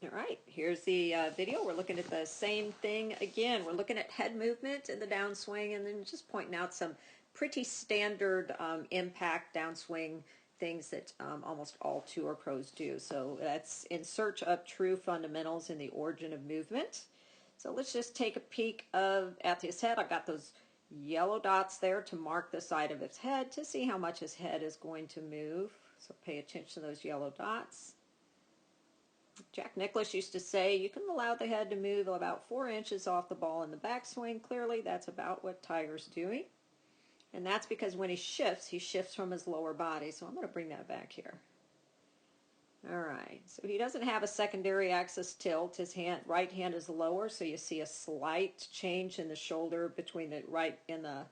All right, here's the video. We're looking at the same thing again. We're looking at head movement in the downswing and then just pointing out some pretty standard impact downswing things that almost all tour pros do. So that's in search of true fundamentals in the origin of movement. So let's just take a peek at his head. I've got those yellow dots there to mark the side of his head to see how much his head is going to move. So pay attention to those yellow dots. Jack Nicklaus used to say you can allow the head to move about 4 inches off the ball in the backswing. Clearly that's about what Tiger's doing. And that's because when he shifts from his lower body. So I'm going to bring that back here. All right, so he doesn't have a secondary axis tilt. His right hand is lower, so you see a slight change in the shoulder between the right and the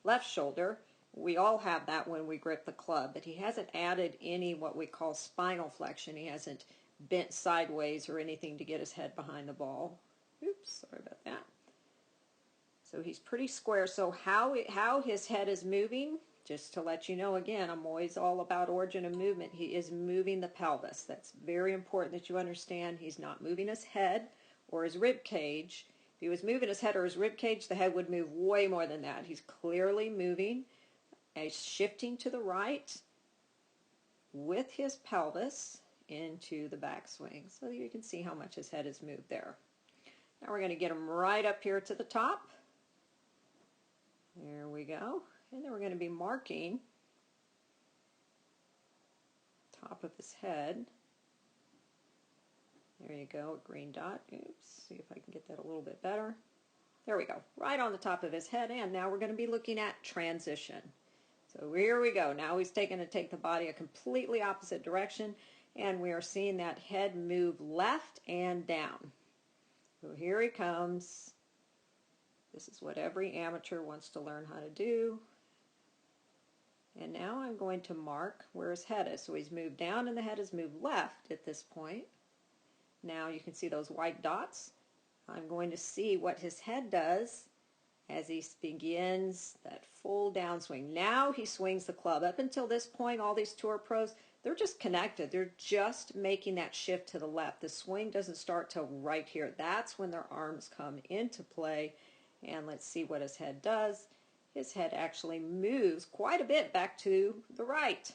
left shoulder. We all have that when we grip the club, but he hasn't added any what we call spinal flexion. He hasn't bent sideways or anything to get his head behind the ball. Oops, sorry about that. So he's pretty square. So how his head is moving, just to let you know again, I'm always all about origin of movement. He is moving the pelvis. That's very important that you understand. He's not moving his head or his rib cage. If he was moving his head or his rib cage, the head would move way more than that. He's clearly moving, shifting to the right with his pelvis into the backswing. So you can see how much his head has moved there. Now we're going to get him right up here to the top. There we go. And then we're going to be marking top of his head. There you go, a green dot. Oops, see if I can get that a little bit better. There we go, right on the top of his head. And now we're going to be looking at transition. So here we go. Now he's going to take the body a completely opposite direction, and we are seeing that head move left and down. So here he comes. This is what every amateur wants to learn how to do. And now I'm going to mark where his head is. So he's moved down and the head has moved left at this point. Now you can see those white dots. I'm going to see what his head does as he begins that full downswing. Now he swings the club. Up until this point, all these tour pros, they're just connected. They're just making that shift to the left. The swing doesn't start till right here. That's when their arms come into play. And let's see what his head does. His head actually moves quite a bit back to the right.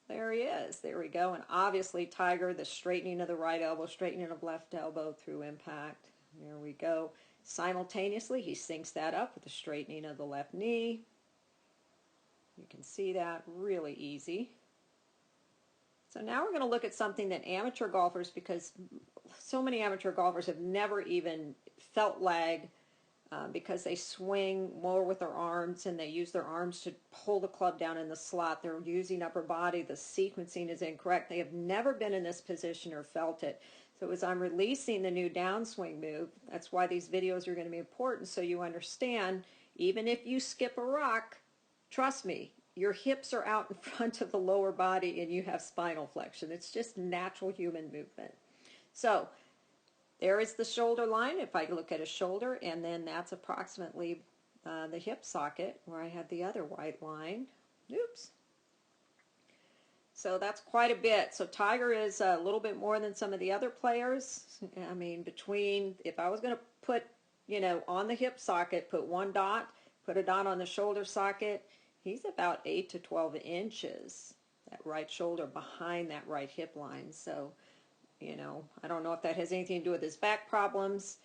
There he is. There we go. And obviously Tiger, the straightening of the right elbow, straightening of left elbow through impact. There we go. Simultaneously, he syncs that up with the straightening of the left knee. You can see that really easy. So now we're going to look at something that amateur golfers, because so many amateur golfers have never even felt lag, because they swing more with their arms and they use their arms to pull the club down in the slot. They're using upper body. The sequencing is incorrect. They have never been in this position or felt it. So as I'm releasing the new downswing move, that's why these videos are going to be important, so you understand, even if you skip a rock, trust me, your hips are out in front of the lower body and you have spinal flexion. It's just natural human movement. So there is the shoulder line, if I look at a shoulder, and then that's approximately the hip socket where I have the other white line. Oops. So that's quite a bit. So Tiger is a little bit more than some of the other players. I mean, if I was going to put, on the hip socket, put one dot, put a dot on the shoulder socket, he's about 8 to 12 inches, that right shoulder behind that right hip line. So, I don't know if that has anything to do with his back problems,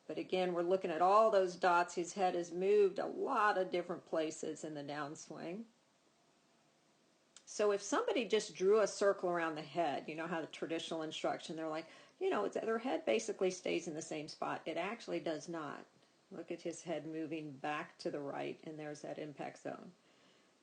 but again, we're looking at all those dots. His head has moved a lot of different places in the downswing. So if somebody just drew a circle around the head, you know how the traditional instruction, they're like, their head basically stays in the same spot. It actually does not. Look at his head moving back to the right, and there's that impact zone.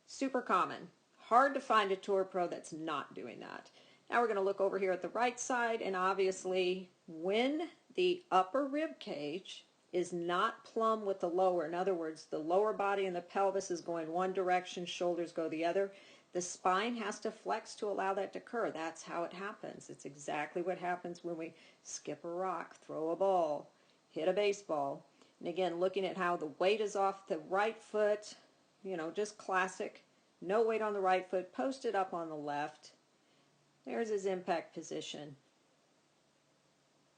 Super common. Hard to find a tour pro that's not doing that. Now we're going to look over here at the right side, and obviously when the upper rib cage is not plumb with the lower, in other words, the lower body and the pelvis is going one direction, shoulders go the other, the spine has to flex to allow that to occur. That's how it happens. It's exactly what happens when we skip a rock, throw a ball, hit a baseball. And again, looking at how the weight is off the right foot, just classic. No weight on the right foot, posted up on the left. There's his impact position.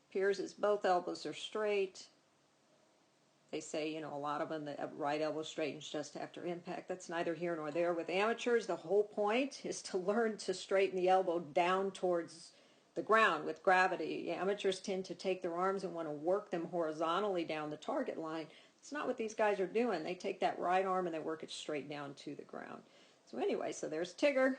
appears as both elbows are straight. They say, you know, a lot of them, the right elbow straightens just after impact. That's neither here nor there. With amateurs, the whole point is to learn to straighten the elbow down towards the ground with gravity. Amateurs tend to take their arms and want to work them horizontally down the target line. It's not what these guys are doing. They take that right arm and they work it straight down to the ground. So anyway, so there's Tigger.